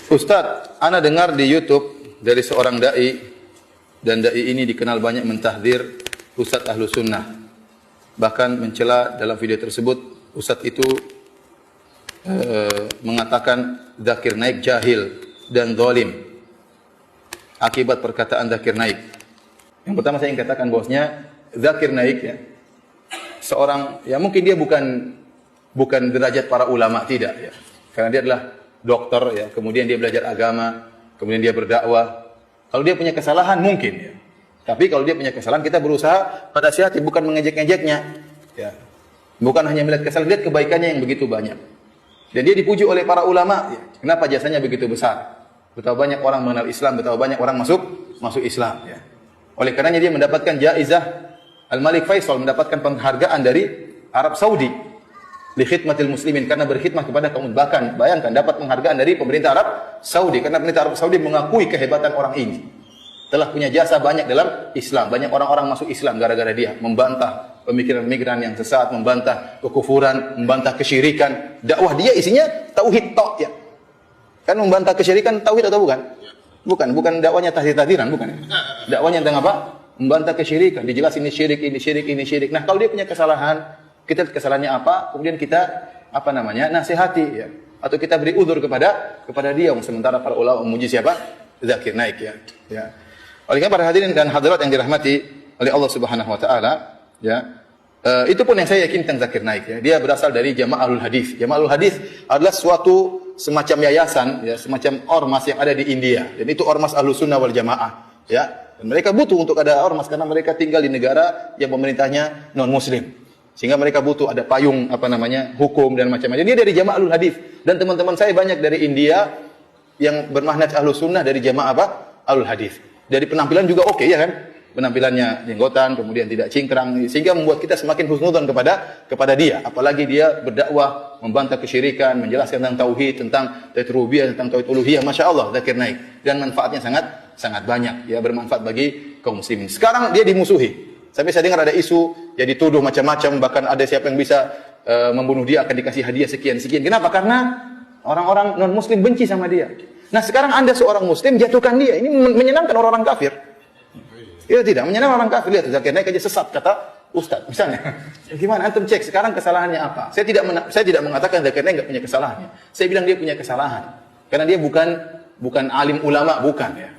Ustadz, ana dengar di YouTube dari seorang dai, dan dai ini dikenal banyak mentahdir Ustadz Ahlu Sunnah. Bahkan mencela dalam video tersebut, Ustadz itu mengatakan Zakir Naik jahil dan zalim akibat perkataan Zakir Naik. Yang pertama saya ingin katakan bahwasanya Zakir Naik ya, seorang ya mungkin dia bukan derajat para ulama, tidak ya. Karena dia adalah dokter ya, kemudian dia belajar agama, kemudian dia berdakwah. Kalau dia punya kesalahan mungkin ya. Tapi kalau dia punya kesalahan, kita berusaha pada hati, bukan mengejek-ngejeknya ya. Bukan hanya melihat kesalahan, lihat kebaikannya yang begitu banyak. Dan dia dipuji oleh para ulama ya. Kenapa jasanya begitu besar? Betapa banyak orang mengenal Islam, betapa banyak orang masuk Islam ya. Oleh karenanya dia mendapatkan jaizah Al-Malik Faisal, mendapatkan penghargaan dari Arab Saudi li khidmatil muslimin, karena berkhidmah kepada kaum. Bahkan bayangkan dapat penghargaan dari pemerintah Arab Saudi, karena pemerintah Arab Saudi mengakui kehebatan orang ini. Telah punya jasa banyak dalam Islam, banyak orang-orang masuk Islam gara-gara dia membantah pemikiran-pemikiran yang sesat, membantah kekufuran, membantah kesyirikan. Dakwah dia isinya tauhid tok ya. Kan membantah kesyirikan tauhid atau bukan? Bukan dakwanya tahdir-tahdiran, bukan. Dakwanya tentang apa? Membantah kesyirikan, dijelasin ini syirik, ini syirik, ini syirik. Nah, kalau dia punya kesalahan, kita lihat kesalahannya apa, kemudian kita nasihati ya, atau kita beri udzur kepada dia. Sementara para ulama memuji siapa? Zakir Naik ya. Ya. Oleh karena para hadirin dan hadirat yang dirahmati oleh Allah Subhanahu wa taala, ya. Itu pun yang saya yakin tentang Zakir Naik ya. Dia berasal dari Jama'atul Hadis. Jama'atul Hadis adalah suatu semacam yayasan ya, semacam ormas yang ada di India. Dan itu ormas Ahlus Sunnah wal Jamaah ya. Dan mereka butuh untuk ada ormas karena mereka tinggal di negara yang pemerintahnya non muslim. Sehingga mereka butuh ada payung hukum dan macam-macam. Dia dari Jama'atul Hadis, dan teman-teman saya banyak dari India yang bermanhaj Ahlus Sunnah dari Jamaah Ahlul Hadis. Dari penampilan juga oke ya kan? Penampilannya jenggotan, kemudian tidak cingkrang, sehingga membuat kita semakin husnudzon kepada dia. Apalagi dia berdakwah, membantah kesyirikan, menjelaskan tentang tauhid, tentang tauhid rububiyah, tentang tauhid uluhiyah. Masya Allah, Zakir Naik. Dan manfaatnya sangat banyak. Ya, bermanfaat bagi kaum muslimin. Sekarang dia dimusuhi. Sampai saya dengar ada isu, ya dituduh macam-macam, bahkan ada siapa yang bisa membunuh dia akan dikasih hadiah sekian-sekian. Kenapa? Karena orang-orang non-muslim benci sama dia. Nah, sekarang Anda seorang muslim jatuhkan dia. Ini menyenangkan orang-orang kafir. Ya tidak, menyenangkan orang kafir. Lihat, Zakir Naik aja sesat, kata Ustaz. Misalnya, gimana? Antum cek sekarang kesalahannya apa? Saya tidak mengatakan Zakir Naik enggak punya kesalahan. Saya bilang dia punya kesalahan. Karena dia bukan alim ulama, bukan ya.